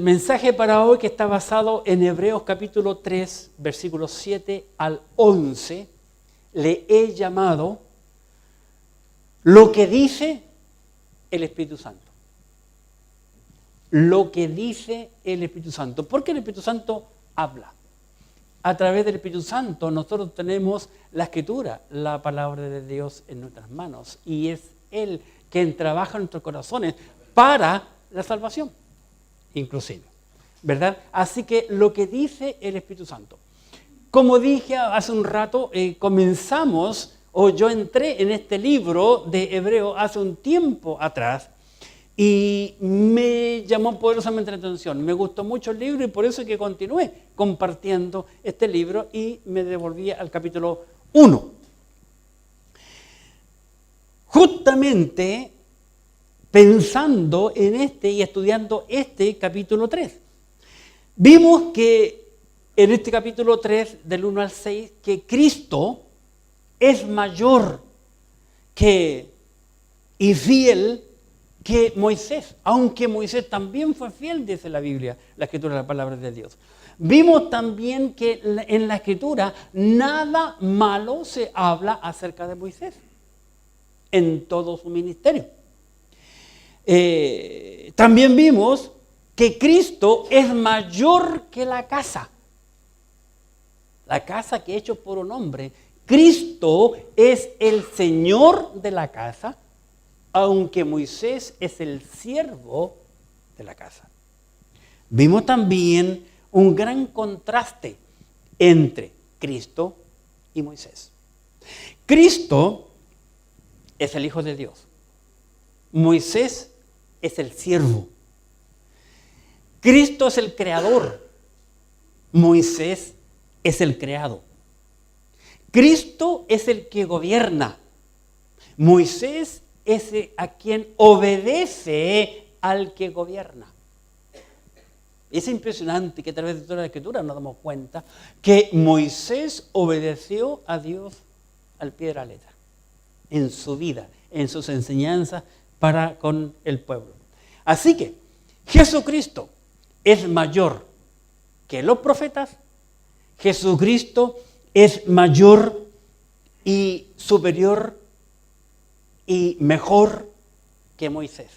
mensaje para hoy, que está basado en Hebreos capítulo 3, versículos 7 al 11, le he llamado lo que dice el Espíritu Santo. Lo que dice el Espíritu Santo. Porque el Espíritu Santo habla. A través del Espíritu Santo nosotros tenemos la Escritura, la palabra de Dios en nuestras manos. Y es Él quien trabaja en nuestros corazones para la salvación, inclusive. ¿Verdad? Así que lo que dice el Espíritu Santo. Como dije hace un rato, comenzamos, o yo entré en este libro de Hebreo hace un tiempo atrás, y me llamó poderosamente la atención. Me gustó mucho el libro y por eso es que continué compartiendo este libro y me devolví al capítulo 1. Justamente pensando en este y estudiando este capítulo 3. Vimos que en este capítulo 3, del 1 al 6, que Cristo es mayor y fiel que Moisés, aunque Moisés también fue fiel, dice la Biblia, la Escritura, la palabra de Dios. Vimos también que en la Escritura nada malo se habla acerca de Moisés en todo su ministerio. También vimos que Cristo es mayor que la casa que he hecho por un hombre. Cristo es el Señor de la casa, aunque Moisés es el siervo de la casa. Vimos también un gran contraste entre Cristo y Moisés. Cristo es el Hijo de Dios. Moisés es el siervo. Cristo es el creador. Moisés es el creado. Cristo es el que gobierna. Moisés es a quien obedece al que gobierna. Es impresionante que a través de toda la Escritura nos damos cuenta que Moisés obedeció a Dios al pie de la letra, en su vida, en sus enseñanzas para con el pueblo. Así que Jesucristo es mayor que los profetas. Jesucristo es mayor y superior y mejor que Moisés.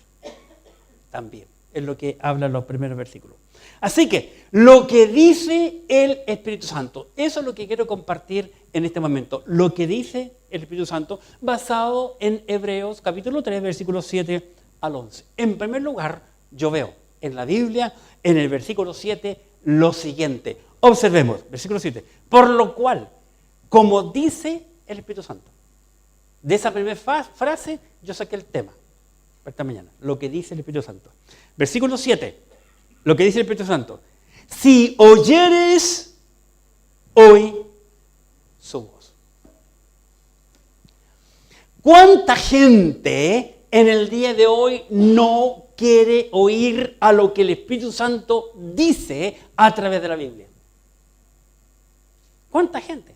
También es lo que hablan los primeros versículos. Así que lo que dice el Espíritu Santo, eso es lo que quiero compartir en este momento. Lo que dice el Espíritu Santo basado en Hebreos capítulo 3, versículos 7 al 11. En primer lugar, yo veo en la Biblia, en el versículo 7, lo siguiente. Observemos, versículo 7. Por lo cual, como dice el Espíritu Santo. De esa primera frase yo saqué el tema para esta mañana, lo que dice el Espíritu Santo. Versículo 7, lo que dice el Espíritu Santo. Si oyeres hoy su voz. ¿Cuánta gente en el día de hoy no quiere oír a lo que el Espíritu Santo dice a través de la Biblia? ¿Cuánta gente?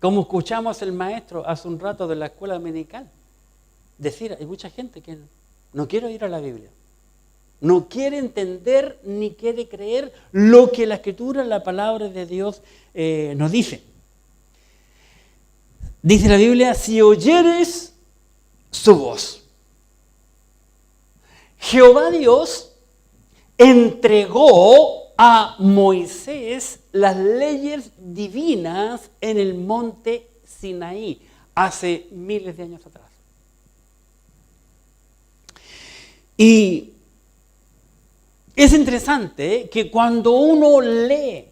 Como escuchamos el maestro hace un rato de la escuela dominical, decir, hay mucha gente que no quiere ir a la Biblia, no quiere entender ni quiere creer lo que la Escritura, la palabra de Dios nos dice. Dice la Biblia, si oyeres su voz. Jehová Dios entregó a Moisés las leyes divinas en el monte Sinaí, hace miles de años atrás. Y es interesante que cuando uno lee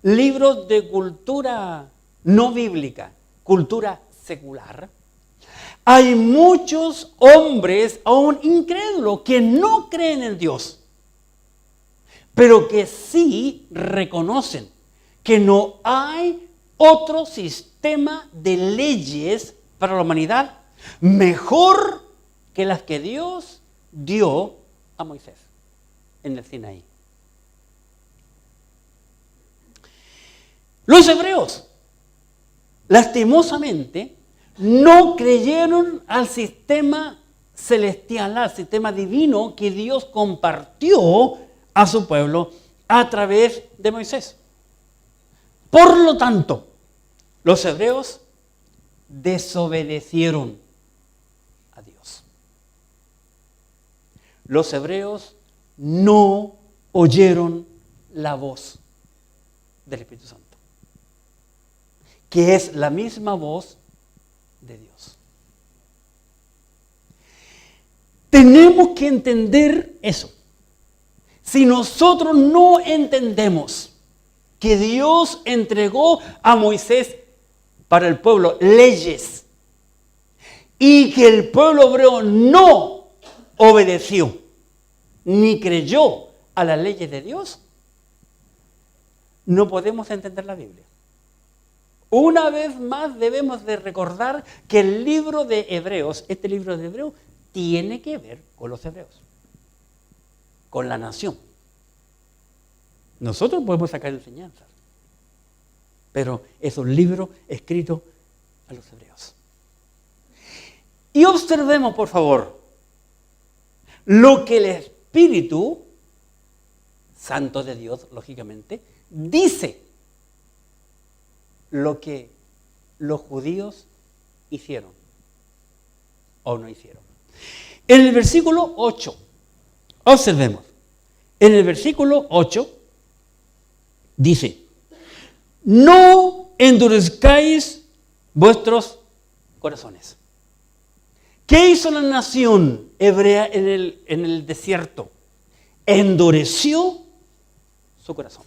libros de cultura no bíblica, cultura secular, hay muchos hombres aún incrédulos que no creen en Dios, pero que sí reconocen que no hay otro sistema de leyes para la humanidad mejor que las que Dios dio a Moisés en el Sinaí. Los hebreos, lastimosamente, no creyeron al sistema celestial, al sistema divino que Dios compartió a su pueblo a través de Moisés. Por lo tanto, los hebreos desobedecieron a Dios. Los hebreos no oyeron la voz del Espíritu Santo, que es la misma voz de Dios. Tenemos que entender eso. Si nosotros no entendemos que Dios entregó a Moisés para el pueblo leyes y que el pueblo hebreo no obedeció ni creyó a las leyes de Dios, no podemos entender la Biblia. Una vez más debemos de recordar que el libro de Hebreos, este libro de Hebreos, tiene que ver con los hebreos, con la nación. Nosotros podemos sacar enseñanzas, pero es un libro escrito a los hebreos. Y observemos, por favor, lo que el Espíritu Santo de Dios, lógicamente, dice lo que los judíos hicieron o no hicieron. En el versículo 8, observemos, en el versículo 8 dice: no endurezcáis vuestros corazones. ¿Qué hizo la nación hebrea en el desierto? Endureció su corazón.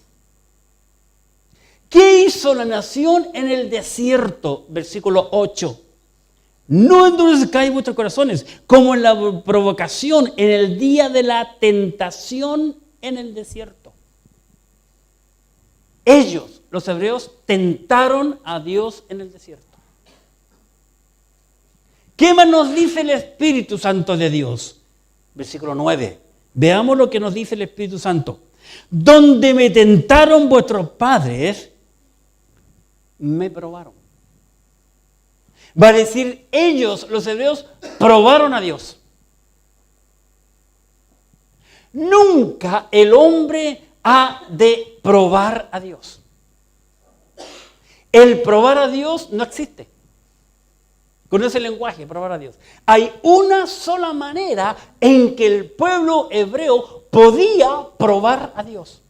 ¿Qué hizo la nación en el desierto? Versículo 8. No endurezcáis vuestros corazones, como en la provocación, en el día de la tentación en el desierto. Ellos, los hebreos, tentaron a Dios en el desierto. ¿Qué más nos dice el Espíritu Santo de Dios? Versículo 9. Veamos lo que nos dice el Espíritu Santo. Donde me tentaron vuestros padres, me probaron. Va a decir, ellos, los hebreos, probaron a Dios. Nunca el hombre ha de probar a Dios. El probar a Dios no existe. Conoce el lenguaje, probar a Dios. Hay una sola manera en que el pueblo hebreo podía probar a Dios.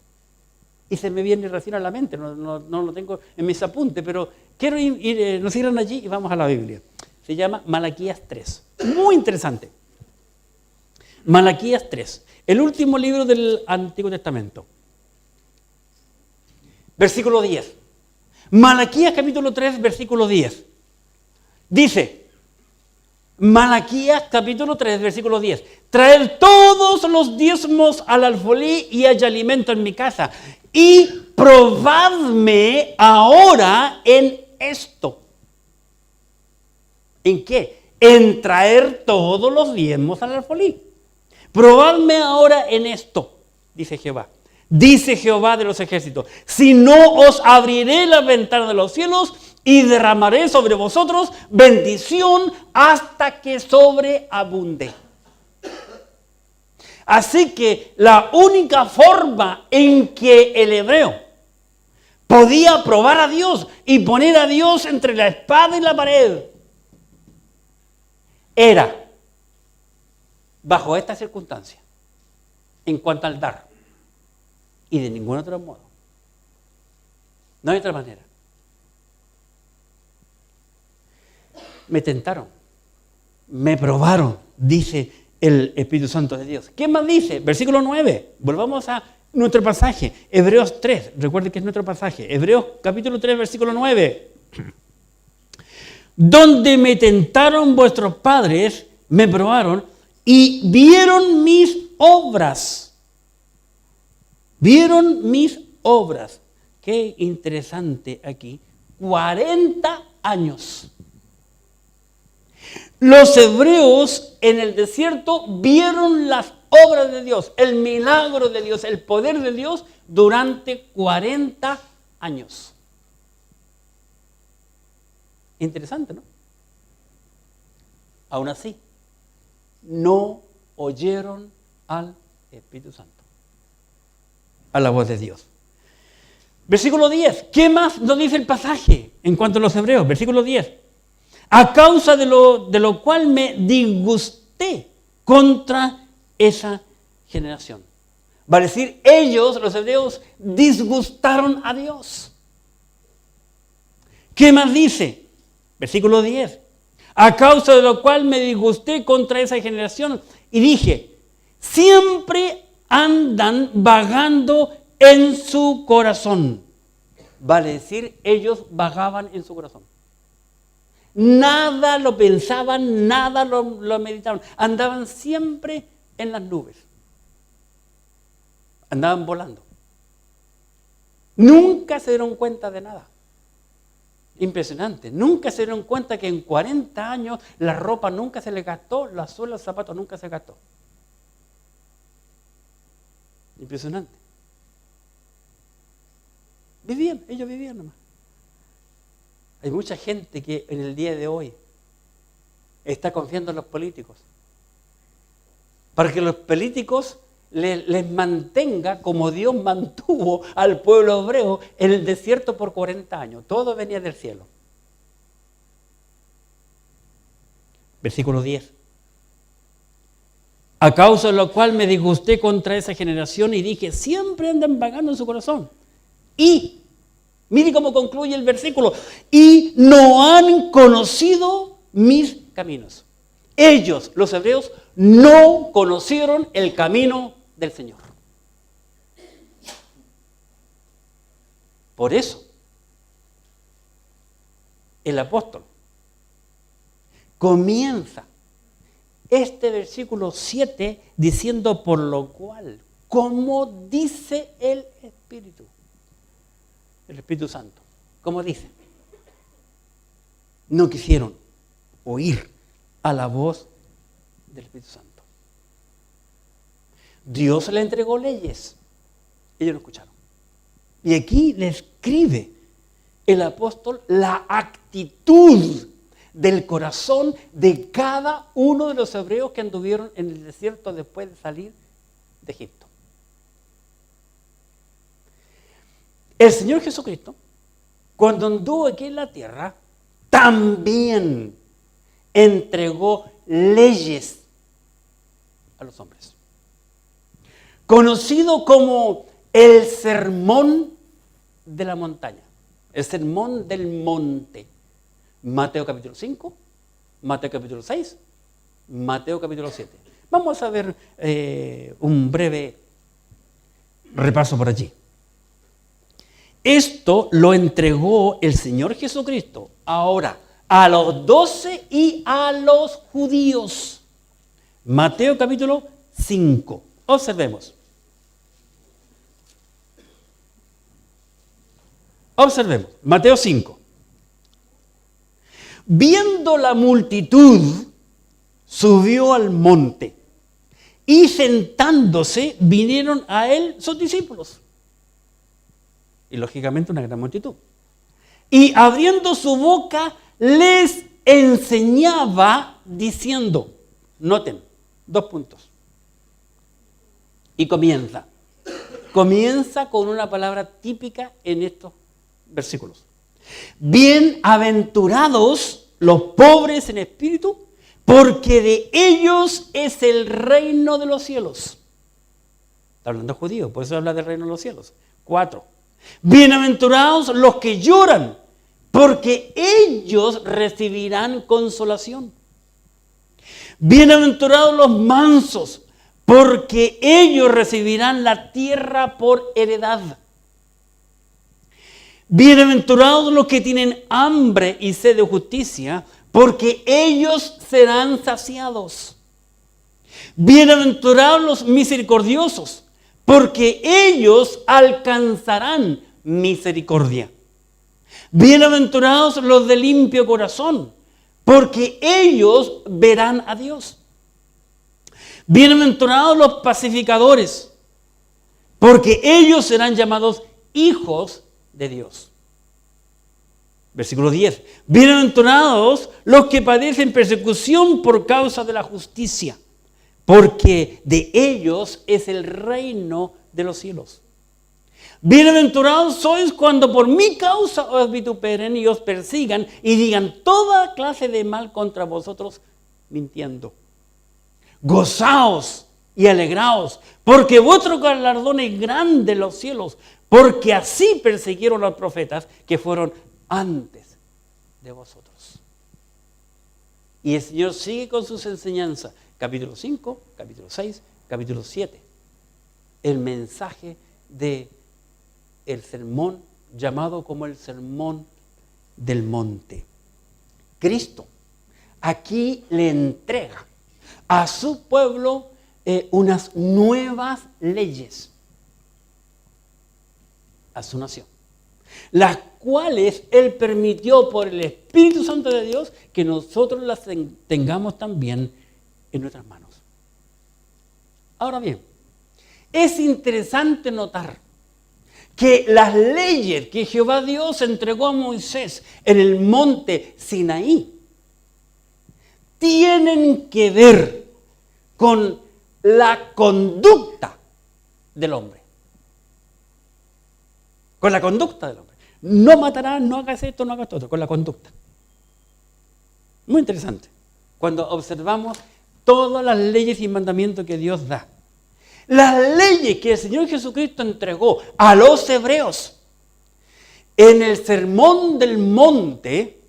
Y se me viene recién a la mente, no lo tengo en mis apuntes, pero quiero nos irán allí y vamos a la Biblia. Se llama Malaquías 3. Muy interesante. Malaquías 3, el último libro del Antiguo Testamento. Versículo 10. Malaquías capítulo 3, versículo 10. Dice, Malaquías capítulo 3, versículo 10. Traed todos los diezmos al alfolí y haya alimento en mi casa. Y probadme ahora en esto. ¿En qué? En traer todos los diezmos al alfolí. Probadme ahora en esto, dice Jehová. Dice Jehová de los ejércitos, si no os abriré la ventana de los cielos y derramaré sobre vosotros bendición hasta que sobreabunde. Así que la única forma en que el hebreo podía probar a Dios y poner a Dios entre la espada y la pared era bajo esta circunstancia, en cuanto al dar, y de ningún otro modo. No hay otra manera. Me tentaron, me probaron, dice el Espíritu Santo de Dios. ¿Qué más dice? Versículo 9. Volvamos a nuestro pasaje. Hebreos 3. Recuerde que es nuestro pasaje. Hebreos capítulo 3, versículo 9. Donde me tentaron vuestros padres, me probaron y vieron mis obras. Vieron mis obras. Qué interesante aquí. 40 años. Los hebreos en el desierto vieron las obras de Dios, el milagro de Dios, el poder de Dios durante 40 años. Interesante, ¿no? Aún así, no oyeron al Espíritu Santo, a la voz de Dios. Versículo 10. ¿Qué más nos dice el pasaje en cuanto a los hebreos? Versículo 10. A causa de lo cual me disgusté contra esa generación. Va a decir, ellos, los hebreos, disgustaron a Dios. ¿Qué más dice? Versículo 10. A causa de lo cual me disgusté contra esa generación y dije, siempre andan vagando en su corazón. Vale decir, ellos vagaban en su corazón. Nada lo pensaban, nada lo meditaban. Andaban siempre en las nubes. Andaban volando. Nunca se dieron cuenta de nada. Impresionante. Nunca se dieron cuenta que en 40 años la ropa nunca se les gastó, la suela, los zapatos nunca se gastó. Impresionante. Ellos vivían nomás. Hay mucha gente que en el día de hoy está confiando en los políticos. Para que los políticos les mantenga como Dios mantuvo al pueblo hebreo en el desierto por 40 años. Todo venía del cielo. Versículo 10. A causa de lo cual me disgusté contra esa generación y dije, siempre andan vagando en su corazón. Y, mire cómo concluye el versículo, y no han conocido mis caminos. Ellos, los hebreos, no conocieron el camino del Señor. Por eso, el apóstol comienza este versículo 7 diciendo por lo cual, como dice el Espíritu Santo, como dice, no quisieron oír a la voz del Espíritu Santo. Dios le entregó leyes, ellos no escucharon. Y aquí le escribe el apóstol la actitud del corazón de cada uno de los hebreos que anduvieron en el desierto después de salir de Egipto. El Señor Jesucristo, cuando anduvo aquí en la tierra, también entregó leyes a los hombres. Conocido como el sermón de la montaña, el sermón del monte. Mateo capítulo 5, Mateo capítulo 6, Mateo capítulo 7. Vamos a ver un breve repaso por allí. Esto lo entregó el Señor Jesucristo ahora a los 12 y a los judíos. Mateo capítulo 5. Observemos. Observemos. Mateo 5. Viendo la multitud, subió al monte y sentándose vinieron a él sus discípulos. Y lógicamente una gran multitud. Y abriendo su boca les enseñaba diciendo, noten, 2 puntos. Y comienza con una palabra típica en estos versículos. Bienaventurados los pobres en espíritu, porque de ellos es el reino de los cielos. Está hablando judío, por eso habla del reino de los cielos. 4. Bienaventurados los que lloran, porque ellos recibirán consolación. Bienaventurados los mansos, porque ellos recibirán la tierra por heredad. Bienaventurados los que tienen hambre y sed de justicia, porque ellos serán saciados. Bienaventurados los misericordiosos, porque ellos alcanzarán misericordia. Bienaventurados los de limpio corazón, porque ellos verán a Dios. Bienaventurados los pacificadores, porque ellos serán llamados hijos de Dios. Versículo 10. Bienaventurados los que padecen persecución por causa de la justicia, porque de ellos es el reino de los cielos. Bienaventurados sois cuando por mi causa os vituperen y os persigan y digan toda clase de mal contra vosotros mintiendo. Gozaos y alegraos, porque vuestro galardón es grande en los cielos, porque así persiguieron a los profetas que fueron antes de vosotros. Y el Señor sigue con sus enseñanzas, capítulo 5, capítulo 6, capítulo 7. El mensaje de el sermón llamado como el sermón del monte. Cristo aquí le entrega a su pueblo unas nuevas leyes a su nación, las cuales Él permitió por el Espíritu Santo de Dios que nosotros las tengamos también en nuestras manos. Ahora bien, es interesante notar que las leyes que Jehová Dios entregó a Moisés en el monte Sinaí tienen que ver con la conducta del hombre. Con la conducta del hombre. No matarás, no hagas esto, no hagas esto, con la conducta. Muy interesante. Cuando observamos todas las leyes y mandamientos que Dios da. Las leyes que el Señor Jesucristo entregó a los hebreos en el sermón del monte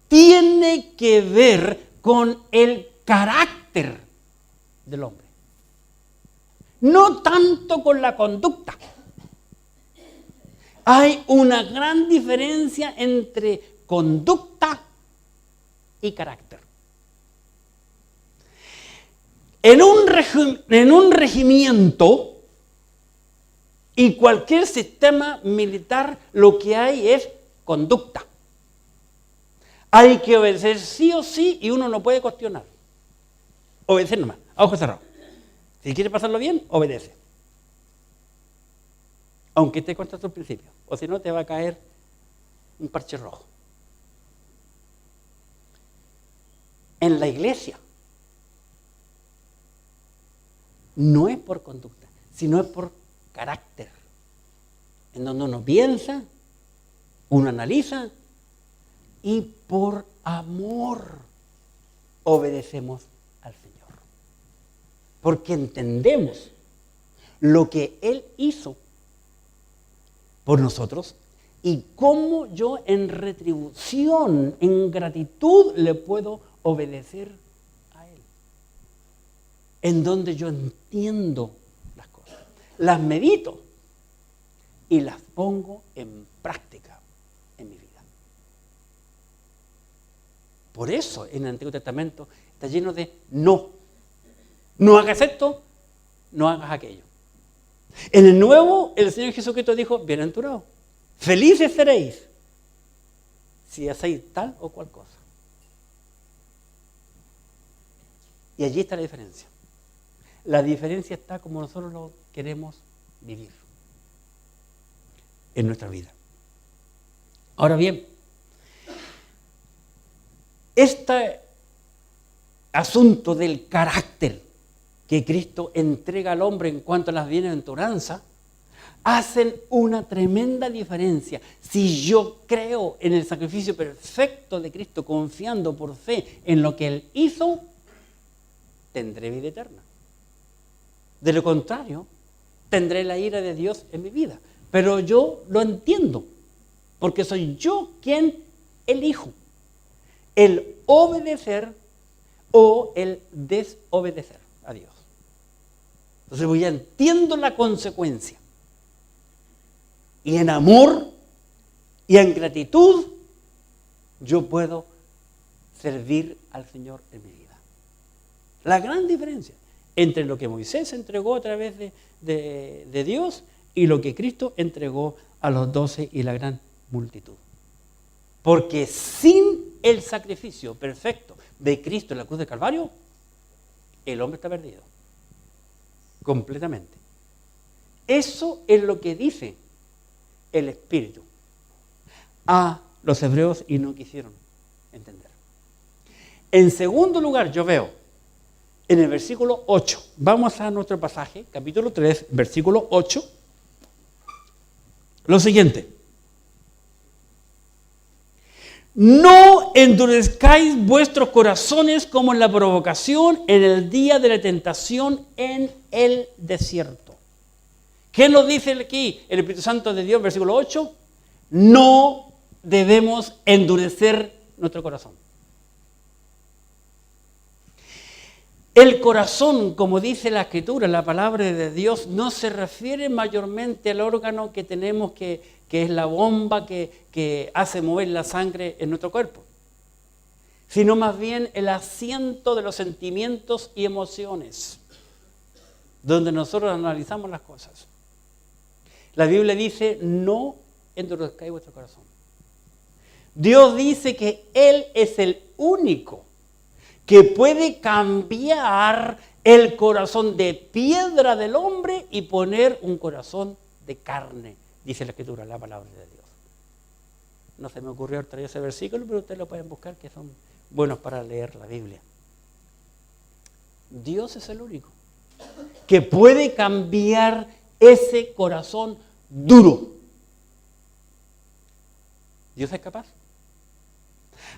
tiene que ver con el carácter del hombre. No tanto con la conducta. Hay una gran diferencia entre conducta y carácter. En un regimiento y cualquier sistema militar lo que hay es conducta. Hay que obedecer sí o sí y uno no puede cuestionar. Obedecer nomás, a ojos cerrados. Si quieres pasarlo bien, obedece. Aunque esté contra tus principios. O si no, te va a caer un parche rojo. En la iglesia no es por conducta, sino es por carácter. En donde uno piensa, uno analiza y por amor obedecemos al Señor. Porque entendemos lo que Él hizo por nosotros y cómo yo en retribución, en gratitud le puedo obedecer a Él. En donde yo entiendo las cosas, las medito y las pongo en práctica en mi vida. Por eso en el Antiguo Testamento está lleno de no. No hagas esto, no hagas aquello. En el Nuevo, el Señor Jesucristo dijo, bienaventurados, felices seréis si hacéis tal o cual cosa. Y allí está la diferencia. La diferencia está como nosotros lo queremos vivir en nuestra vida. Ahora bien, este asunto del carácter que Cristo entrega al hombre en cuanto a las bienaventuranzas, hacen una tremenda diferencia. Si yo creo en el sacrificio perfecto de Cristo, confiando por fe en lo que Él hizo, tendré vida eterna. De lo contrario, tendré la ira de Dios en mi vida. Pero yo lo entiendo, porque soy yo quien elijo el obedecer o el desobedecer a Dios. Entonces ya entiendo la consecuencia. Y en amor y en gratitud yo puedo servir al Señor en mi vida. La gran diferencia entre lo que Moisés entregó a través de Dios y lo que Cristo entregó a los 12 y la gran multitud. Porque sin el sacrificio perfecto de Cristo en la cruz del Calvario, el hombre está perdido. Completamente. Eso es lo que dice el Espíritu a los hebreos y no quisieron entender. En segundo lugar, yo veo en el versículo 8. Vamos a nuestro pasaje, capítulo 3, versículo 8. Lo siguiente. No endurezcáis vuestros corazones como en la provocación en el día de la tentación en el desierto. ¿Qué nos dice aquí el Espíritu Santo de Dios, versículo 8? No debemos endurecer nuestro corazón. El corazón, como dice la Escritura, la palabra de Dios, no se refiere mayormente al órgano que tenemos que es la bomba que hace mover la sangre en nuestro cuerpo, sino más bien el asiento de los sentimientos y emociones, donde nosotros analizamos las cosas. La Biblia dice, no endurezcáis vuestro corazón. Dios dice que Él es el único que puede cambiar el corazón de piedra del hombre y poner un corazón de carne, dice la Escritura, la palabra de Dios. No se me ocurrió traer ese versículo, pero ustedes lo pueden buscar, que son buenos para leer la Biblia. Dios es el único que puede cambiar ese corazón duro. ¿Dios es capaz?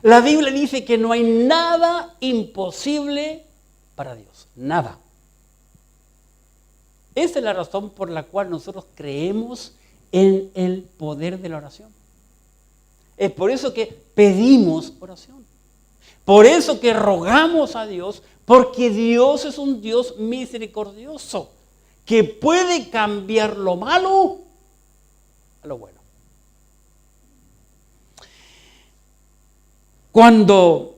La Biblia dice que no hay nada imposible para Dios. Nada. Esa es la razón por la cual nosotros creemos en el poder de la oración. Es por eso que pedimos oración. Por eso que rogamos a Dios, porque Dios es un Dios misericordioso, que puede cambiar lo malo a lo bueno. Cuando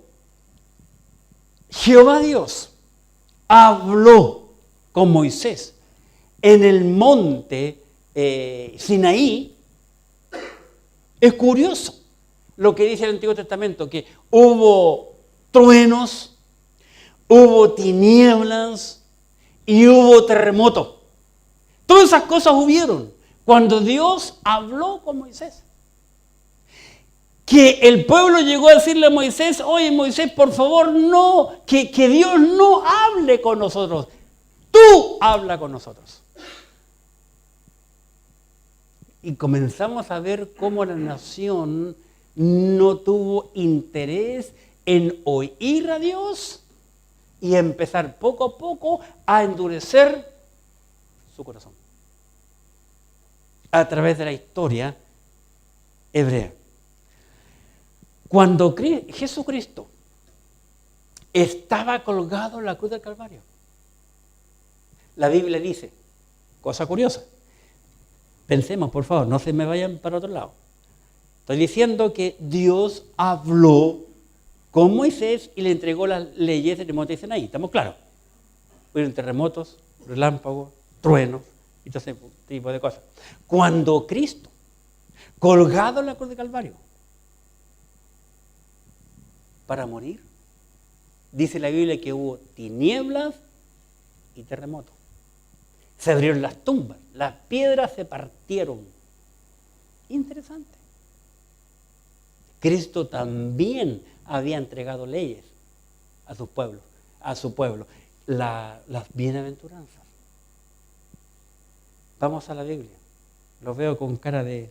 Jehová Dios habló con Moisés en el monte Sinaí, es curioso lo que dice el Antiguo Testamento, que hubo truenos, hubo tinieblas y hubo terremotos. Todas esas cosas hubieron cuando Dios habló con Moisés. Que el pueblo llegó a decirle a Moisés, oye Moisés, por favor, no, que Dios no hable con nosotros. Tú habla con nosotros. Y comenzamos a ver cómo la nación no tuvo interés en oír a Dios y empezar poco a poco a endurecer su corazón. A través de la historia hebrea. Cuando Jesucristo estaba colgado en la cruz del Calvario, la Biblia dice, cosa curiosa, pensemos por favor, no se me vayan para otro lado. Estoy diciendo que Dios habló con Moisés y le entregó las leyes del monte Sinaí. ¿Estamos claros? Hubieron terremotos, relámpagos, truenos y todo ese tipo de cosas. Cuando Cristo, colgado en la cruz del Calvario, para morir, dice la Biblia que hubo tinieblas y terremotos. Se abrieron las tumbas, las piedras se partieron. Interesante. Cristo también había entregado leyes a su pueblo, las bienaventuranzas. Vamos a la Biblia. Lo veo con cara de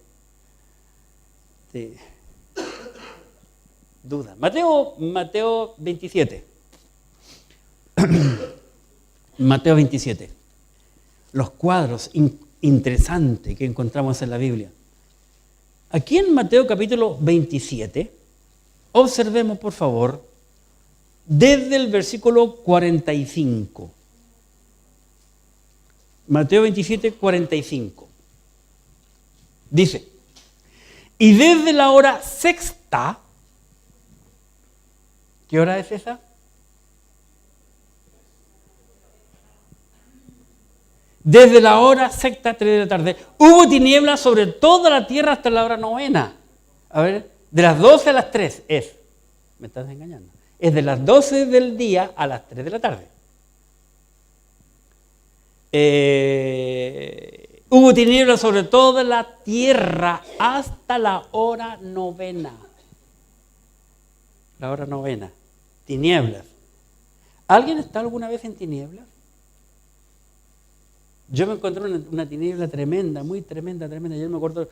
duda. Mateo 27. Mateo 27. Los cuadros interesantes que encontramos en la Biblia. Aquí en Mateo capítulo 27, observemos por favor, desde el versículo 45. Mateo 27, 45. Dice, y desde la hora sexta, ¿qué hora es esa? Desde la hora sexta, 3 de la tarde, hubo tinieblas sobre toda la tierra hasta la hora novena. A ver, de las 12 a las 3 es. Me estás engañando. Es de las 12 del día a las 3 de la tarde. Hubo tinieblas sobre toda la tierra hasta la hora novena. La hora novena. Tinieblas. ¿Alguien está alguna vez en tinieblas? Yo me encontré una tiniebla tremenda, muy tremenda, tremenda. Yo no me acuerdo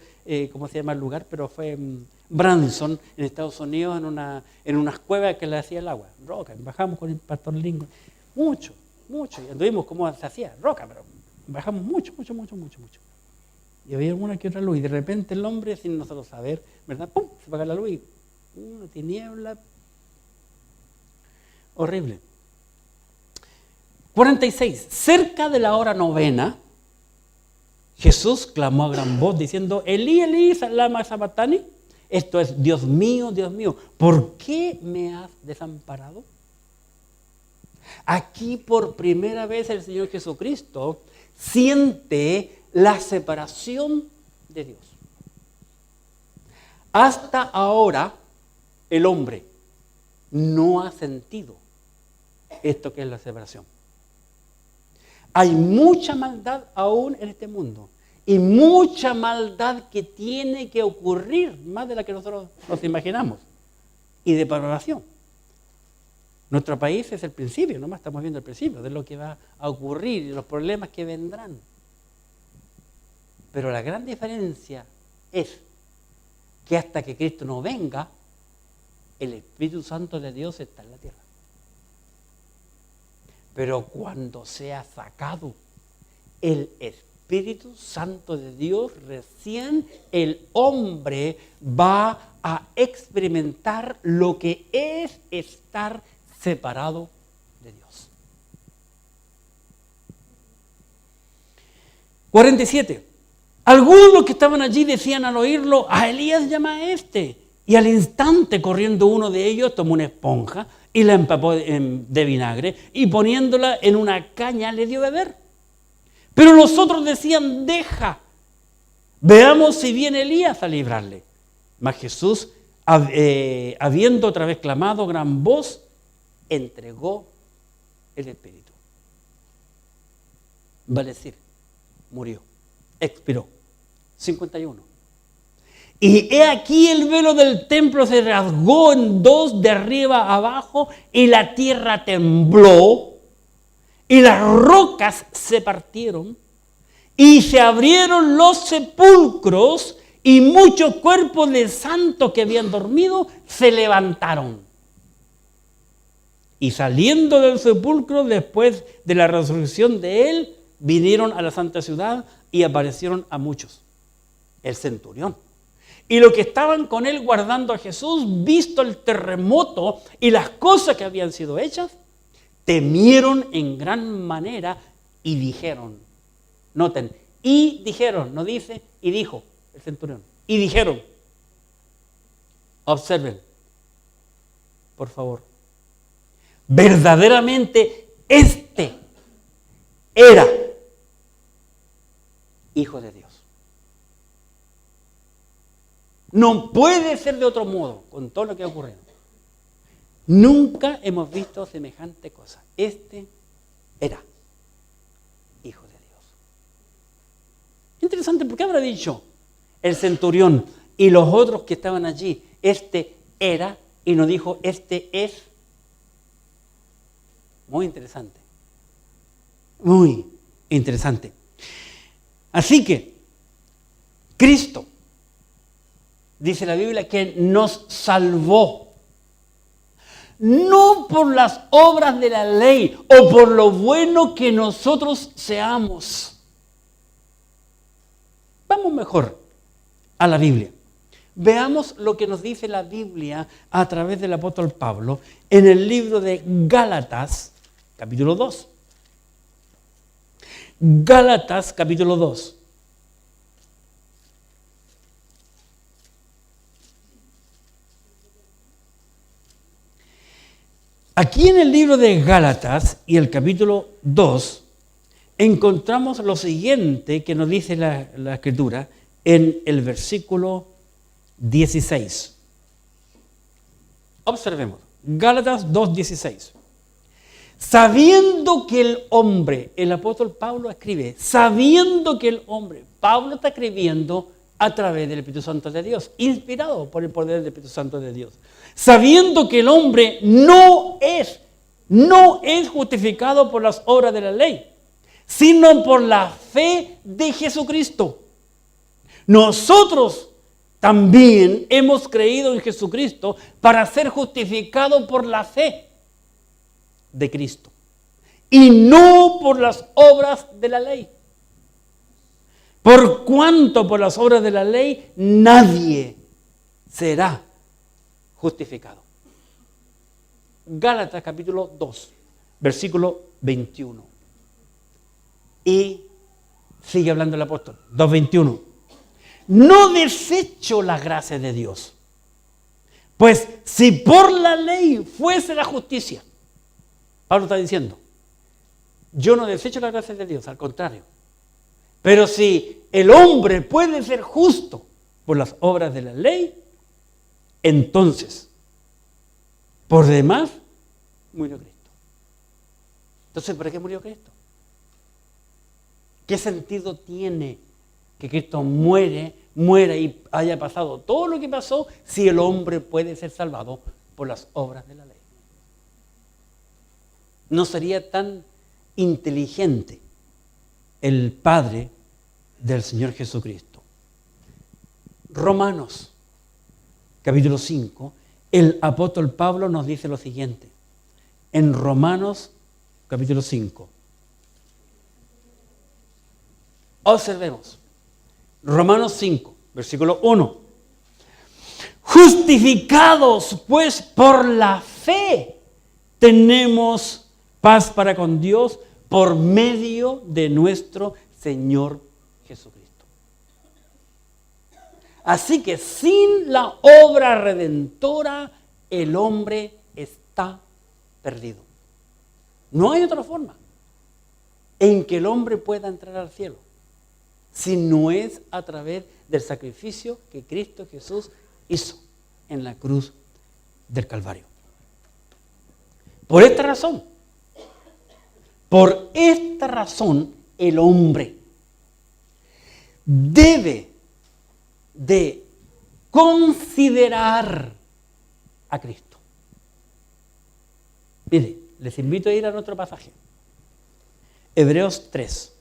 cómo se llama el lugar, pero fue en Branson, en Estados Unidos, en unas cuevas que le hacía el agua, roca. Bajamos con el pastor Lincoln, mucho. Y anduvimos cómo se hacía, roca, pero bajamos mucho. Y había alguna que otra luz, y de repente el hombre, sin nosotros saber, ¿verdad? ¡Pum! Se apaga la luz y una tiniebla horrible. 46. Cerca de la hora 9, Jesús clamó a gran voz diciendo: Elí, Elí, lama sabactani. Esto es: Dios mío, ¿por qué me has desamparado? Aquí por primera vez el Señor Jesucristo siente la separación de Dios. Hasta ahora el hombre no ha sentido esto que es la separación. Hay mucha maldad aún en este mundo y mucha maldad que tiene que ocurrir, más de la que nosotros nos imaginamos, y de depravación. Nuestro país es el principio, nomás estamos viendo el principio de lo que va a ocurrir y los problemas que vendrán. Pero la gran diferencia es que hasta que Cristo no venga, el Espíritu Santo de Dios está en la tierra. Pero cuando sea sacado el Espíritu Santo de Dios, recién el hombre va a experimentar lo que es estar separado de Dios. 47. Algunos que estaban allí decían al oírlo: a Elías llama a este. Y al instante, corriendo uno de ellos, tomó una esponja y la empapó de vinagre y poniéndola en una caña le dio a beber. Pero los otros decían: deja, veamos si viene Elías a librarle. Mas Jesús, habiendo otra vez clamado a gran voz, entregó el Espíritu. Vale decir, murió, expiró. 51. Y he aquí el velo del templo se rasgó en dos de arriba a abajo, y la tierra tembló, y las rocas se partieron, y se abrieron los sepulcros, y muchos cuerpos de santos que habían dormido se levantaron. Y saliendo del sepulcro, después de la resurrección de él, vinieron a la santa ciudad y aparecieron a muchos. El centurión y los que estaban con él guardando a Jesús, visto el terremoto y las cosas que habían sido hechas, temieron en gran manera y dijeron, noten, y dijeron, no dice y dijo el centurión, y dijeron, observen, por favor, verdaderamente este era Hijo de Dios. No puede ser de otro modo con todo lo que ha ocurrido. Nunca hemos visto semejante cosa. Este era Hijo de Dios. Interesante, ¿por qué habrá dicho el centurión y los otros que estaban allí, este era, y no dijo este es? Muy interesante. Muy interesante. Así que, Cristo, dice la Biblia, que nos salvó, no por las obras de la ley o por lo bueno que nosotros seamos. Vamos mejor a la Biblia. Veamos lo que nos dice la Biblia a través del apóstol Pablo en el libro de Gálatas, capítulo 2. Gálatas, capítulo 2. Aquí en el libro de Gálatas y el capítulo 2 encontramos lo siguiente que nos dice la Escritura en el versículo 16. Observemos, Gálatas 2:16. Sabiendo que el hombre, el apóstol Pablo escribe, sabiendo que el hombre, Pablo está escribiendo a través del Espíritu Santo de Dios, inspirado por el poder del Espíritu Santo de Dios. Sabiendo que el hombre no es no es justificado por las obras de la ley, sino por la fe de Jesucristo. Nosotros también hemos creído en Jesucristo para ser justificados por la fe de Cristo y no por las obras de la ley. Por cuanto por las obras de la ley nadie será justificado. Gálatas capítulo 2, versículo 21. Y sigue hablando el apóstol, 2:21. No desecho la gracia de Dios, pues si por la ley fuese la justicia, Pablo está diciendo, yo no desecho la gracia de Dios, al contrario. Pero si el hombre puede ser justo por las obras de la ley, entonces, por demás, murió Cristo. Entonces, ¿para qué murió Cristo? ¿Qué sentido tiene que Cristo muera y haya pasado todo lo que pasó si el hombre puede ser salvado por las obras de la ley? No sería tan inteligente el Padre del Señor Jesucristo. Romanos, capítulo 5, el apóstol Pablo nos dice lo siguiente. En Romanos, capítulo 5. Observemos. Romanos 5, versículo 1. Justificados, pues, por la fe, tenemos paz para con Dios por medio de nuestro Señor Jesucristo. Así que sin la obra redentora, el hombre está perdido. No hay otra forma en que el hombre pueda entrar al cielo, si no es a través del sacrificio que Cristo Jesús hizo en la cruz del Calvario. Por esta razón, el hombre debe de considerar a Cristo. Mire, les invito a ir a nuestro pasaje. Hebreos 3.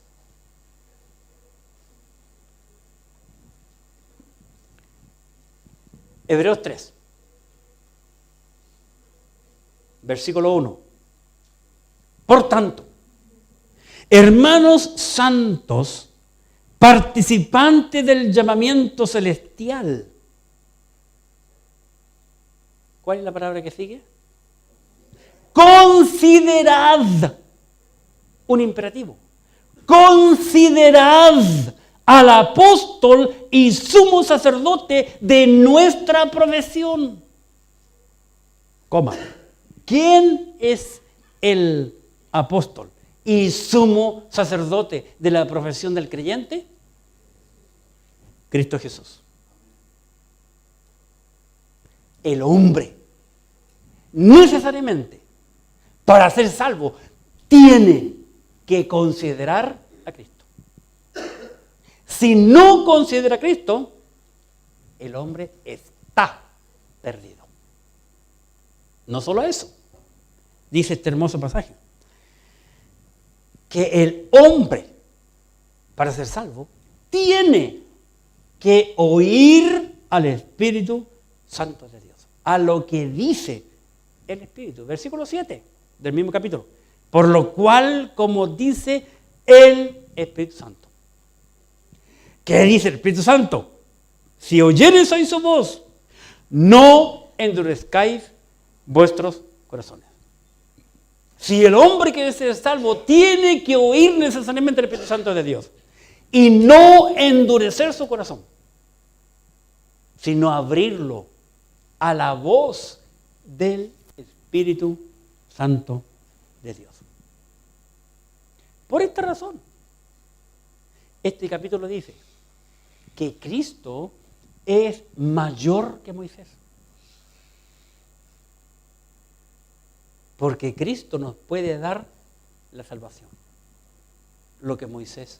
Hebreos 3. Versículo 1. Por tanto, hermanos santos, participantes del llamamiento celestial. ¿Cuál es la palabra que sigue? Considerad, un imperativo. Considerad al apóstol y sumo sacerdote de nuestra profesión. Coma. ¿Quién es el apóstol y sumo sacerdote de la profesión del creyente? Cristo Jesús. El hombre, necesariamente, para ser salvo, tiene que considerar a Cristo. Si no considera a Cristo, el hombre está perdido. No solo eso, dice este hermoso pasaje, que el hombre, para ser salvo, tiene que oír al Espíritu Santo de Dios, a lo que dice el Espíritu. Versículo 7 del mismo capítulo. Por lo cual, como dice el Espíritu Santo. ¿Qué dice el Espíritu Santo? Si oyereis hoy su voz, no endurezcáis vuestros corazones. Si el hombre quiere ser salvo, tiene que oír necesariamente el Espíritu Santo de Dios y no endurecer su corazón, sino abrirlo a la voz del Espíritu Santo de Dios. Por esta razón, este capítulo dice que Cristo es mayor que Moisés. Porque Cristo nos puede dar la salvación, lo que Moisés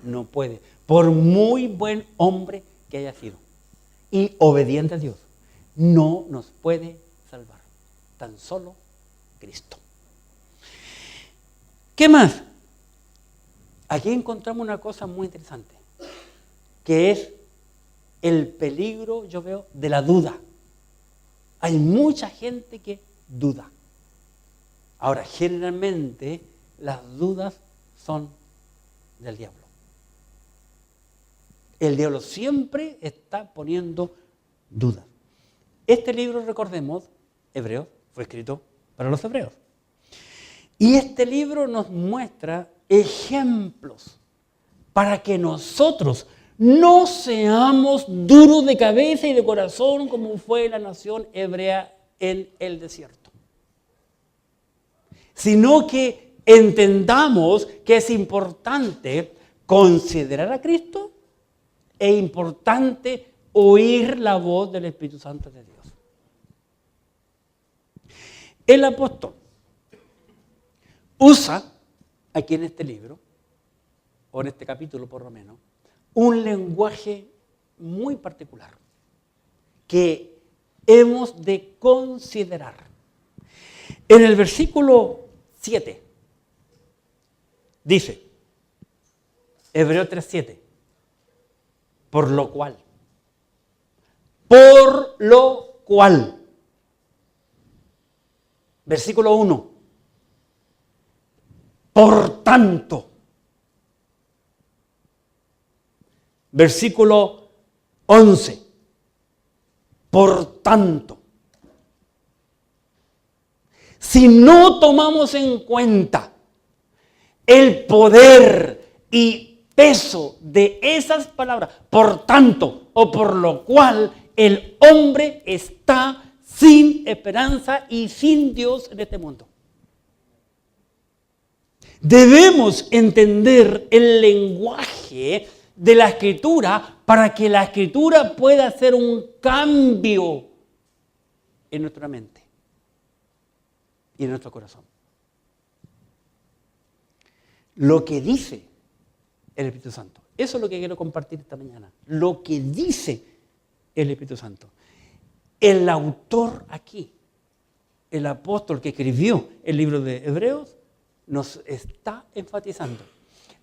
no puede, por muy buen hombre que haya sido y obediente a Dios, no nos puede salvar, tan solo Cristo. ¿Qué más? Aquí encontramos una cosa muy interesante, que es el peligro, yo veo, de la duda. Hay mucha gente que duda. Ahora, generalmente las dudas son del diablo. El diablo siempre está poniendo dudas. Este libro, recordemos, Hebreos, fue escrito para los hebreos. Y este libro nos muestra ejemplos para que nosotros no seamos duros de cabeza y de corazón como fue la nación hebrea en el desierto, sino que entendamos que es importante considerar a Cristo e importante oír la voz del Espíritu Santo de Dios. El apóstol usa aquí en este libro, o en este capítulo por lo menos, un lenguaje muy particular que hemos de considerar. En el versículo 7 dice, Hebreos 3:7, por lo cual, versículo 1, por tanto, versículo 11, por tanto, si no tomamos en cuenta el poder y peso de esas palabras, por tanto o por lo cual el hombre está sin esperanza y sin Dios en este mundo. Debemos entender el lenguaje de la Escritura para que la Escritura pueda hacer un cambio en nuestra mente y en nuestro corazón. Lo que dice el Espíritu Santo. Eso es lo que quiero compartir esta mañana. Lo que dice el Espíritu Santo. El autor aquí, el apóstol que escribió el libro de Hebreos, nos está enfatizando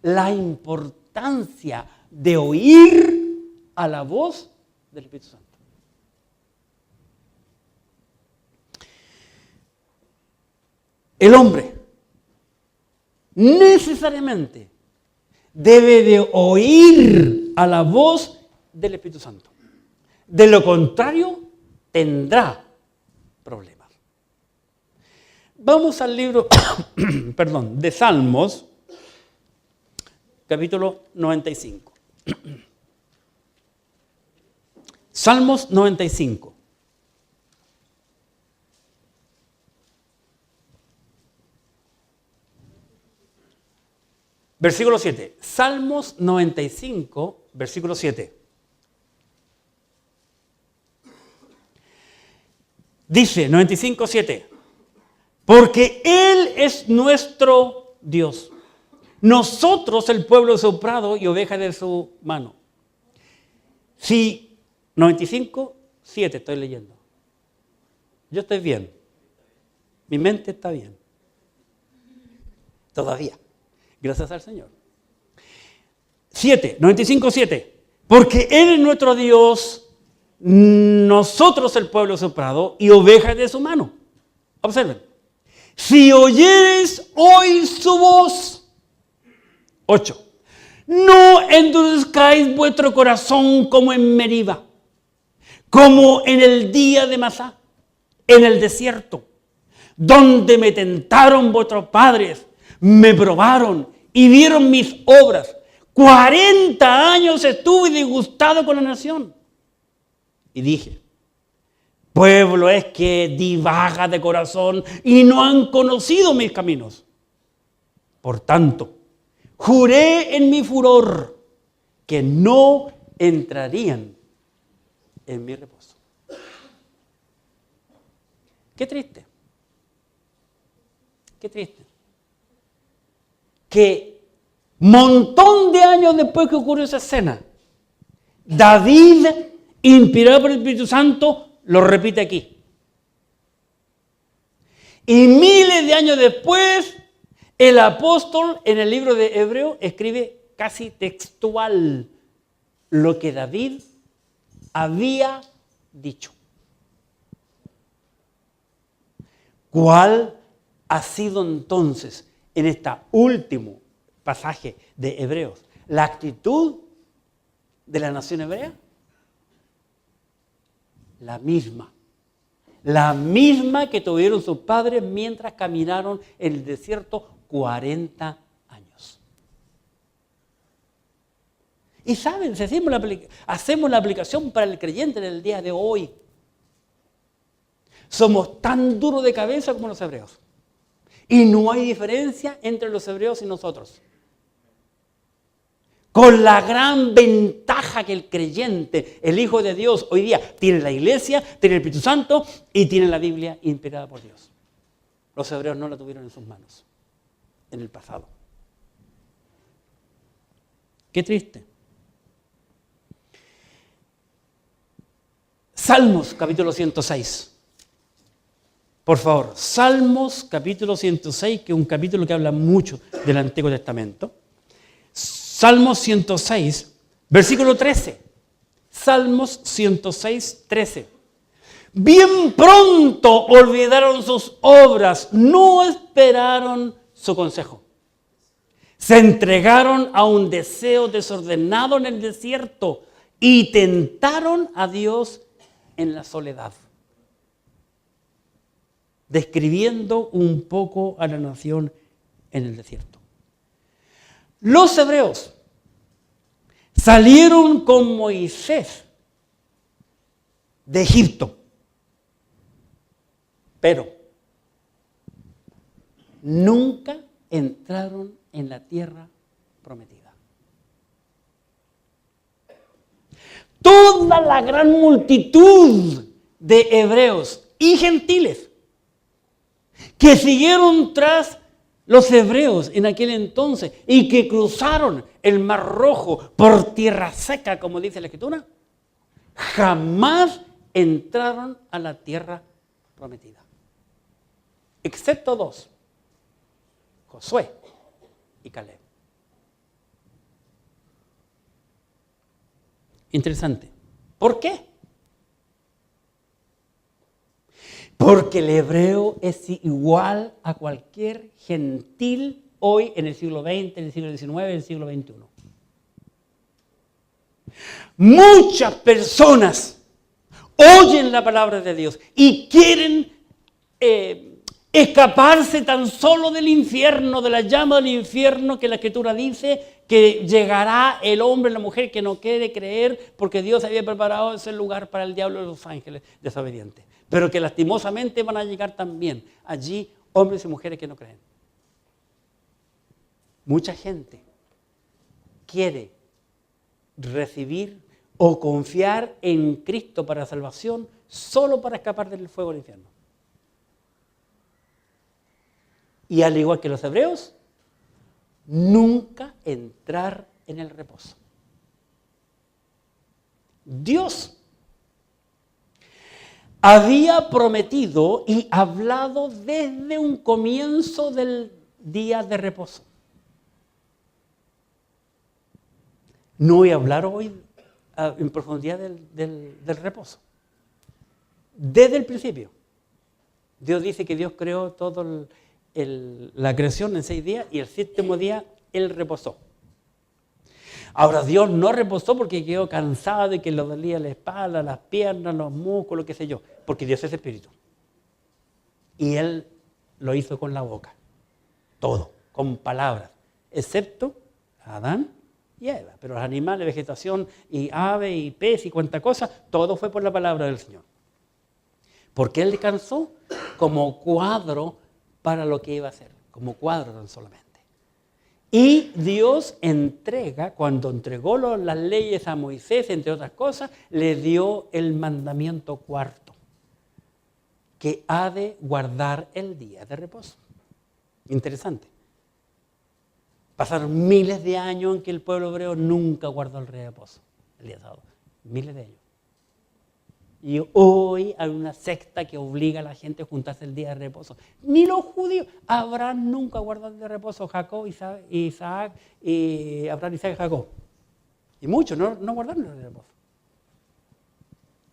la importancia de oír a la voz del Espíritu Santo. El hombre necesariamente debe de oír a la voz del Espíritu Santo. De lo contrario, tendrá problemas. Vamos al libro, de Salmos, capítulo 95. Salmos 95. Versículo 7. Salmos 95, versículo 7. Dice 95:7, porque Él es nuestro Dios, nosotros el pueblo de su prado y oveja de su mano. Sí, 95:7 estoy leyendo. Yo estoy bien, mi mente está bien, todavía, gracias al Señor. 95:7, porque Él es nuestro Dios, nosotros el pueblo de su prado y ovejas de su mano. Observen. Si oyeres hoy su voz. 8. No endurezcáis vuestro corazón como en Meriba, como en el día de Masá, en el desierto, donde me tentaron vuestros padres, me probaron y vieron mis obras. 40 años estuve disgustado con la nación. Y dije, pueblo es que divaga de corazón y no han conocido mis caminos. Por tanto, juré en mi furor que no entrarían en mi reposo. Qué triste. Qué triste. Que montón de años después que ocurrió esa escena, David, inspirado por el Espíritu Santo, lo repite aquí. Y miles de años después, El apóstol en el libro de Hebreo escribe casi textual lo que David había dicho. ¿Cuál ha sido entonces en este último pasaje de Hebreos la actitud de la nación hebrea? La misma que tuvieron sus padres mientras caminaron en el desierto 40 años. Y saben, si hacemos la aplicación para el creyente en el día de hoy, somos tan duros de cabeza como los hebreos. Y no hay diferencia entre los hebreos y nosotros. Con la gran ventaja que el creyente, el Hijo de Dios, hoy día tiene la iglesia, tiene el Espíritu Santo y tiene la Biblia inspirada por Dios. Los hebreos no la tuvieron en sus manos en el pasado. Qué triste. Salmos capítulo 106. Por favor, Salmos capítulo 106, que es un capítulo que habla mucho del Antiguo Testamento. Salmos 106, versículo 13. Salmos 106, 13. Bien pronto olvidaron sus obras, no esperaron su consejo. Se entregaron a un deseo desordenado en el desierto y tentaron a Dios en la soledad. Describiendo un poco a la nación en el desierto. Los hebreos salieron con Moisés de Egipto, pero nunca entraron en la tierra prometida. Toda la gran multitud de hebreos y gentiles que siguieron tras los hebreos en aquel entonces y que cruzaron el Mar Rojo por tierra seca, como dice la Escritura, jamás entraron a la tierra prometida. Excepto dos, Josué y Caleb. Interesante. ¿Por qué? Porque el hebreo es igual a cualquier gentil hoy en el siglo XX, en el siglo XIX, en el siglo XXI. Muchas personas oyen la palabra de Dios y quieren escaparse tan solo del infierno, de la llama del infierno que la Escritura dice que llegará el hombre y la mujer que no quiere creer porque Dios había preparado ese lugar para el diablo y los ángeles desobedientes. Pero que lastimosamente van a llegar también allí hombres y mujeres que no creen. Mucha gente quiere recibir o confiar en Cristo para salvación solo para escapar del fuego del infierno. Y al igual que los hebreos, nunca entrar en el reposo. Dios había prometido y hablado desde un comienzo del día de reposo. No voy a hablar hoy en profundidad del reposo. Desde el principio, Dios dice que Dios creó toda la creación en 6 días y el 7º día Él reposó. Ahora, Dios no reposó porque quedó cansado y que le dolía la espalda, las piernas, los músculos, qué sé yo, porque Dios es espíritu. Y Él lo hizo con la boca, todo, con palabras, excepto Adán y Eva. Pero los animales, vegetación y ave y pez y cuánta cosa, todo fue por la palabra del Señor. Porque Él descansó como cuadro para lo que iba a hacer, como cuadro tan solamente. Y Dios entrega, cuando entregó las leyes a Moisés, entre otras cosas, le dio el mandamiento 4, que ha de guardar el día de reposo. Interesante. Pasaron miles de años en que el pueblo hebreo nunca guardó el día de reposo, el día sábado. Miles de años. Y hoy hay una secta que obliga a la gente a juntarse el día de reposo. Ni los judíos. Abraham nunca guardó el día de reposo. Jacob, Isaac, Abraham, Isaac y Jacob. Y muchos no guardaron el día de reposo.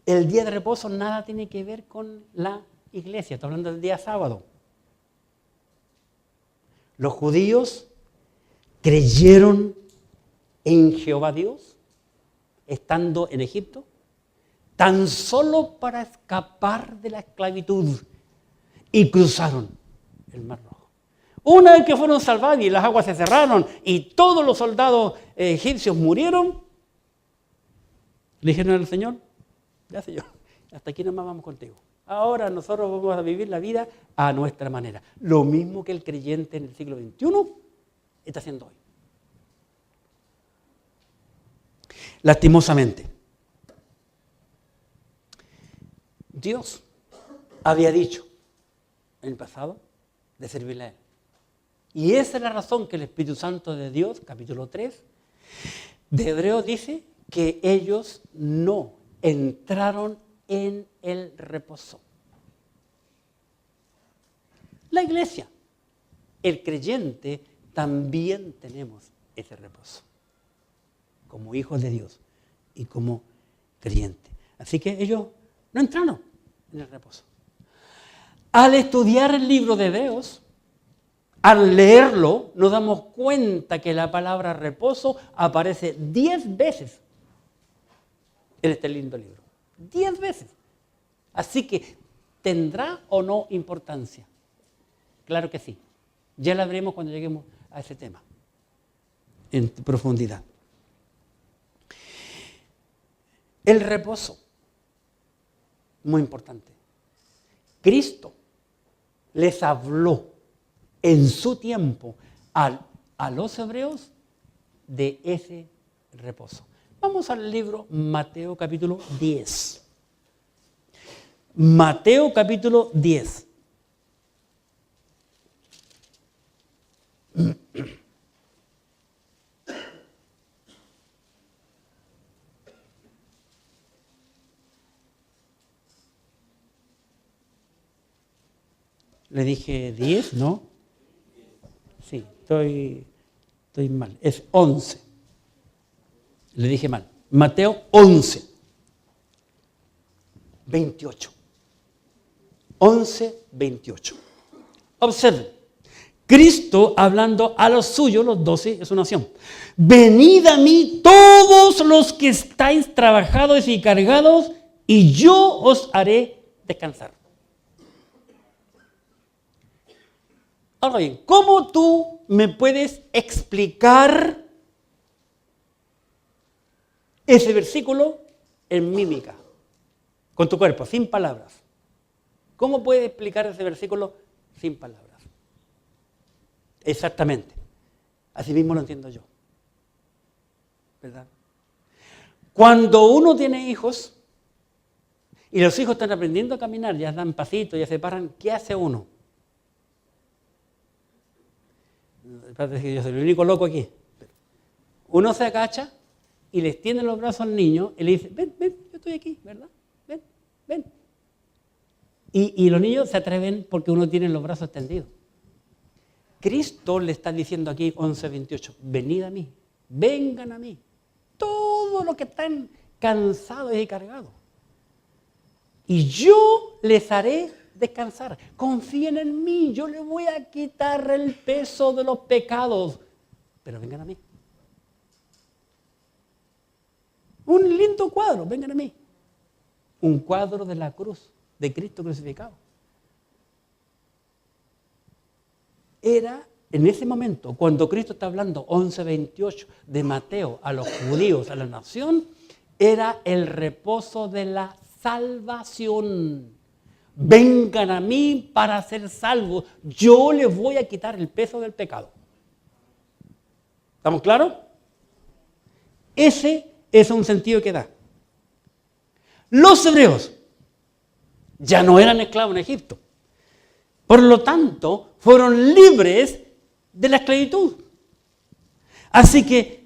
El día de reposo nada tiene que ver con la iglesia. Estoy hablando del día sábado. Los judíos creyeron en Jehová Dios estando en Egipto, tan solo para escapar de la esclavitud, y cruzaron el Mar Rojo. Una vez que fueron salvados y las aguas se cerraron y todos los soldados egipcios murieron, le dijeron al Señor: ya, Señor, hasta aquí nomás vamos contigo. Ahora nosotros vamos a vivir la vida a nuestra manera. Lo mismo que el creyente en el siglo XXI está haciendo hoy. Lastimosamente, Dios había dicho en el pasado de servirle a Él. Y esa es la razón que el Espíritu Santo de Dios, capítulo 3, de Hebreos dice que ellos no entraron en el reposo. La iglesia, el creyente, también tenemos ese reposo, como hijos de Dios y como creyentes. Así que ellos no entraron en el reposo. Al estudiar el libro de Hebreos, al leerlo, nos damos cuenta que la palabra reposo aparece 10 veces en este lindo libro. 10 veces. Así que, ¿tendrá o no importancia? Claro que sí. Ya la veremos cuando lleguemos a ese tema en profundidad. El reposo, muy importante. Cristo les habló en su tiempo a los hebreos de ese reposo. Vamos al libro Mateo capítulo 10. Mateo capítulo 10. Le dije 10, ¿no? Sí, estoy mal. Es 11. Le dije mal. Mateo 11, 28. 11, 28. Observen. Cristo hablando a los suyos, los 12 de su nación. Venid a mí todos los que estáis trabajados y cargados, y yo os haré descansar. Ahora bien, ¿cómo tú me puedes explicar ese versículo en mímica, con tu cuerpo, sin palabras? ¿Cómo puedes explicar ese versículo sin palabras? Exactamente. Así mismo lo entiendo yo. ¿Verdad? Cuando uno tiene hijos y los hijos están aprendiendo a caminar, ya dan pasitos, ya se paran, ¿qué hace uno? Parece que yo soy el único loco aquí. Uno se agacha y les tiende los brazos al niño y le dice: ven, yo estoy aquí, ¿verdad? Ven. Y los niños se atreven porque uno tiene los brazos extendidos. Cristo le está diciendo aquí, 11:28, venid a mí, vengan a mí, todos los que están cansados y cargados, y yo les haré descansar. Confíen en mí, yo les voy a quitar el peso de los pecados, pero vengan a mí. Un lindo cuadro, vengan a mí. Un cuadro de la cruz, de Cristo crucificado. Era en ese momento, cuando Cristo está hablando 11:28 de Mateo a los judíos, a la nación, era el reposo de la salvación. Vengan a mí para ser salvos, yo les voy a quitar el peso del pecado. ¿Estamos claros? Ese es un sentido que da. Los hebreos ya no eran esclavos en Egipto. Por lo tanto, fueron libres de la esclavitud. Así que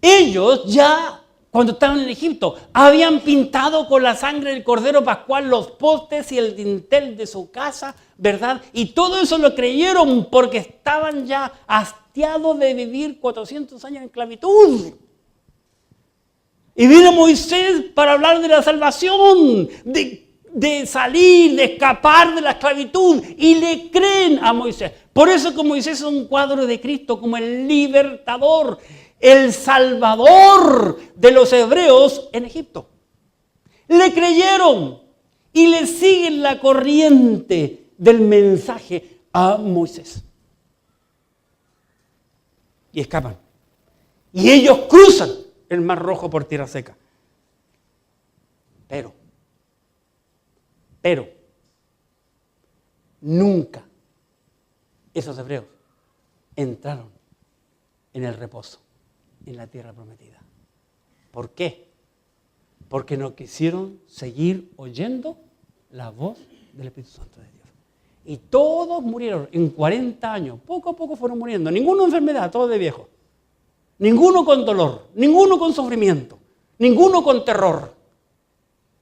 ellos ya cuando estaban en Egipto, habían pintado con la sangre del Cordero Pascual los postes y el dintel de su casa, ¿verdad? Y todo eso lo creyeron porque estaban ya hastiados de vivir 400 años en esclavitud. Y vino Moisés para hablar de la salvación, de salir, de escapar de la esclavitud, y le creen a Moisés. Por eso que Moisés es un cuadro de Cristo como el libertador, el salvador de los hebreos en Egipto. Le creyeron y le siguen la corriente del mensaje a Moisés. Y escapan. Y ellos cruzan el Mar Rojo por tierra seca. Pero, nunca esos hebreos entraron en el reposo, en la tierra prometida. ¿Por qué? Porque no quisieron seguir oyendo la voz del Espíritu Santo de Dios. Y todos murieron en 40 años. Poco a poco fueron muriendo. Ninguno de enfermedad, todos de viejo. Ninguno con dolor, ninguno con sufrimiento, ninguno con terror.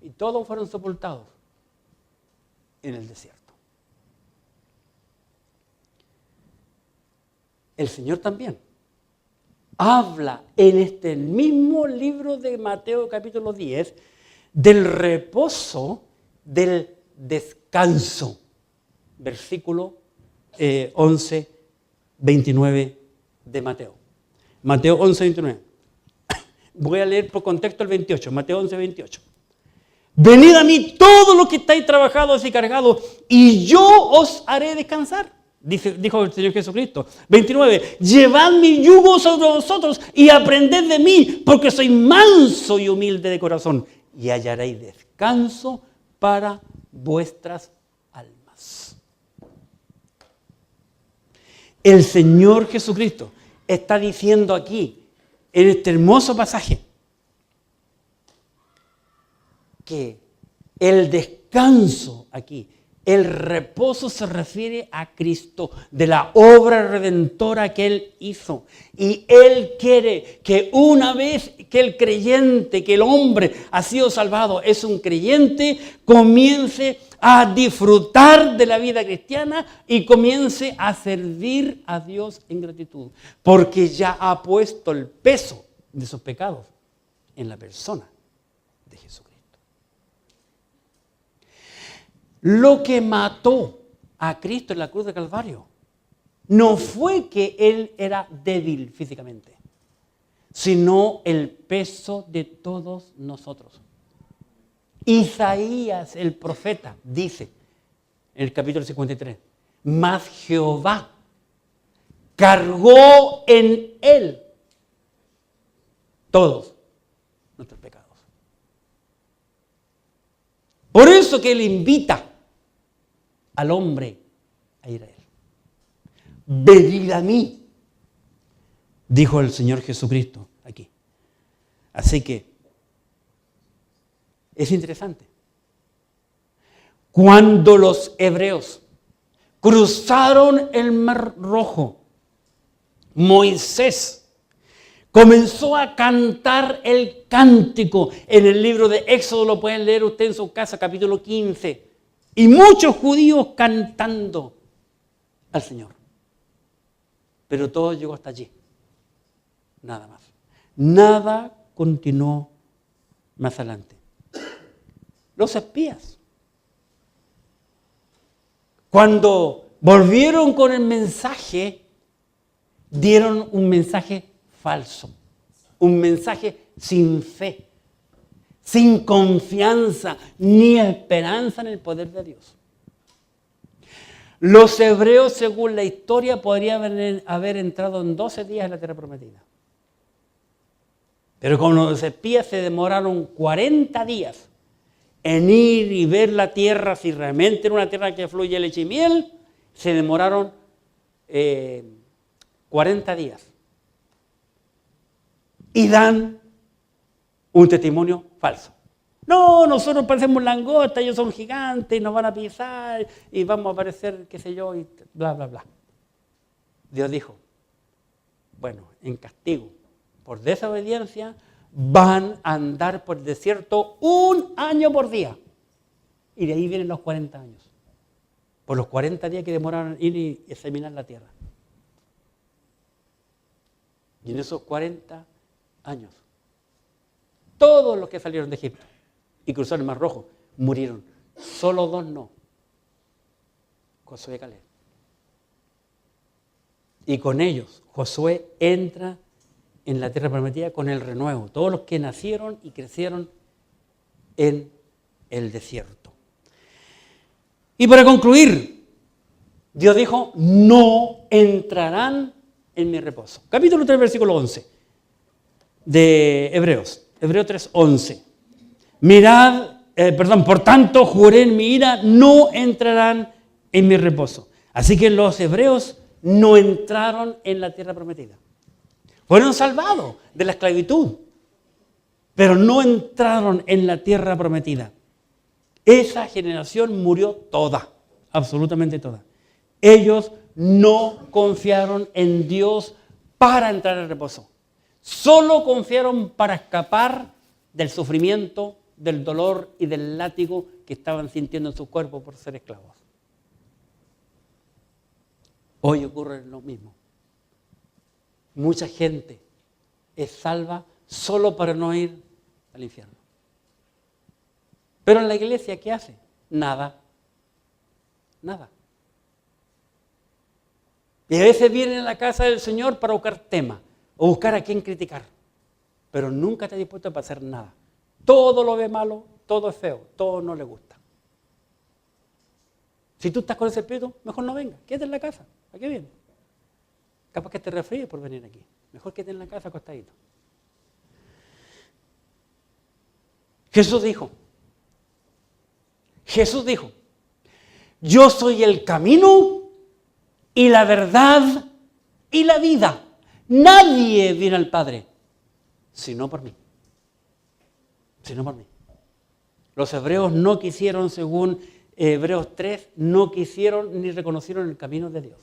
Y todos fueron sepultados en el desierto. El Señor también habla en este mismo libro de Mateo capítulo 10 del reposo, del descanso. Versículo 11, 29 de Mateo. Mateo 11, 29. Voy a leer por contexto el 28, Mateo 11, 28. Venid a mí todos los que estáis trabajados y cargados, y yo os haré descansar, dijo el Señor Jesucristo. 29. Llevad mi yugo sobre vosotros y aprended de mí, porque soy manso y humilde de corazón, y hallaréis descanso para vuestras almas. El Señor Jesucristo está diciendo aquí, en este hermoso pasaje, que el descanso aquí, el reposo se refiere a Cristo, de la obra redentora que Él hizo. Y Él quiere que una vez que el creyente, que el hombre ha sido salvado, es un creyente, comience a disfrutar de la vida cristiana y comience a servir a Dios en gratitud, porque ya ha puesto el peso de sus pecados en la persona de Jesucristo. Lo que mató a Cristo en la cruz de Calvario no fue que Él era débil físicamente, sino el peso de todos nosotros. Isaías, el profeta, dice en el capítulo 53, mas Jehová cargó en Él todos nuestros pecados. Por eso que Él invita al hombre a ir a Él. Venid a mí, dijo el Señor Jesucristo aquí. Así que es interesante. Cuando los hebreos cruzaron el Mar Rojo, Moisés comenzó a cantar el cántico. En el libro de Éxodo lo pueden leer usted en su casa, capítulo 15. Y muchos judíos cantando al Señor. Pero todo llegó hasta allí. Nada más. Nada continuó más adelante. Los espías, cuando volvieron con el mensaje, dieron un mensaje falso, un mensaje sin fe, sin confianza ni esperanza en el poder de Dios. Los hebreos, según la historia, podrían haber entrado en 12 días en la tierra prometida. Pero como los espías se demoraron 40 días en ir y ver la tierra, si realmente era una tierra que fluye leche y miel, se demoraron 40 días. Y dan un testimonio falso. No, nosotros parecemos langostas, ellos son gigantes y nos van a pisar y vamos a aparecer, qué sé yo, y bla, bla, bla. Dios dijo, bueno, en castigo por desobediencia van a andar por el desierto 1 año por día. Y de ahí vienen los 40 años. Por los 40 días que demoraron en ir y examinar la tierra. Y en esos 40 años, todos los que salieron de Egipto y cruzaron el Mar Rojo murieron. Solo 2 no. Josué y Caleb. Y con ellos Josué entra en la tierra prometida con el renuevo. Todos los que nacieron y crecieron en el desierto. Y para concluir, Dios dijo, no entrarán en mi reposo. Capítulo 3, versículo 11 de Hebreos 3:11. Por tanto, juré en mi ira, no entrarán en mi reposo. Así que los hebreos no entraron en la tierra prometida. Fueron salvados de la esclavitud, pero no entraron en la tierra prometida. Esa generación murió toda, absolutamente toda. Ellos no confiaron en Dios para entrar en reposo. Solo confiaron para escapar del sufrimiento, del dolor y del látigo que estaban sintiendo en su cuerpo por ser esclavos. Hoy ocurre lo mismo. Mucha gente es salva solo para no ir al infierno. Pero en la iglesia, ¿qué hace? Nada. Nada. Y a veces vienen a la casa del Señor para buscar tema o buscar a quién criticar. Pero nunca está dispuesto a hacer nada. Todo lo ve malo, todo es feo, todo no le gusta. Si tú estás con ese espíritu, mejor no venga, quédate en la casa. ¿A qué viene? Capaz que te resfríes por venir aquí. Mejor quédate en la casa acostadito. Jesús dijo, yo soy el camino y la verdad y la vida. Nadie viene al Padre sino por mí. Sino por mí. Los hebreos no quisieron, según Hebreos 3, no quisieron ni reconocieron el camino de Dios.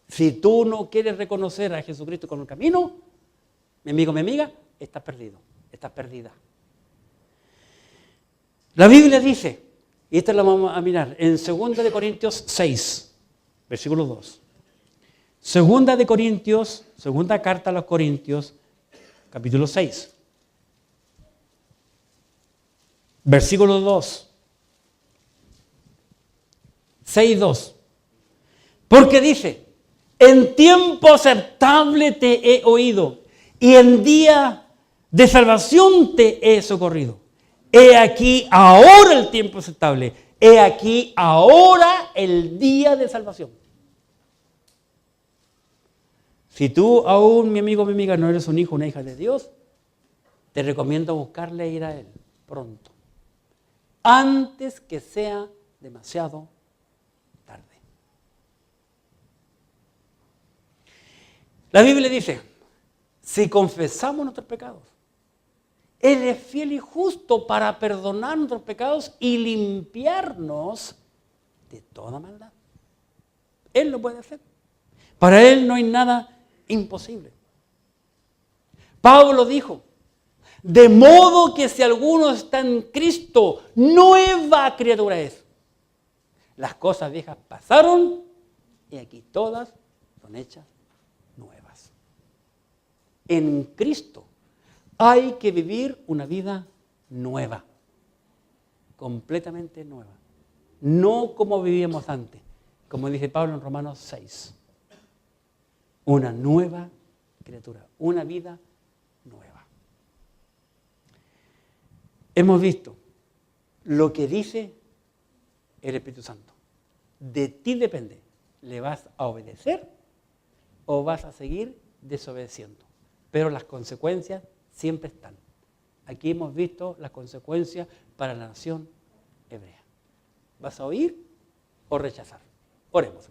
Si tú no quieres reconocer a Jesucristo como el camino, mi amigo, mi amiga, estás perdido, estás perdida. La Biblia dice, y esta la vamos a mirar, en 2 de Corintios 6, versículo 2. Segunda carta a los Corintios, capítulo 6. Versículo 2. 6:2. Porque dice, en tiempo aceptable te he oído y en día de salvación te he socorrido. He aquí ahora el tiempo aceptable. He aquí ahora el día de salvación. Si tú aún, mi amigo, mi amiga, no eres un hijo, una hija de Dios, te recomiendo buscarle e ir a Él pronto. Antes que sea demasiado tarde. La Biblia dice, si confesamos nuestros pecados, Él es fiel y justo para perdonar nuestros pecados y limpiarnos de toda maldad. Él lo puede hacer. Para Él no hay nada imposible. Pablo dijo, de modo que si alguno está en Cristo, nueva criatura es. Las cosas viejas pasaron y aquí todas son hechas nuevas. En Cristo hay que vivir una vida nueva, completamente nueva. No como vivíamos antes, como dice Pablo en Romanos 6. Una nueva criatura, una vida nueva. Hemos visto lo que dice el Espíritu Santo. De ti depende. ¿Le vas a obedecer o vas a seguir desobedeciendo? Pero las consecuencias siempre están. Aquí hemos visto las consecuencias para la nación hebrea. ¿Vas a oír o rechazar? Oremos.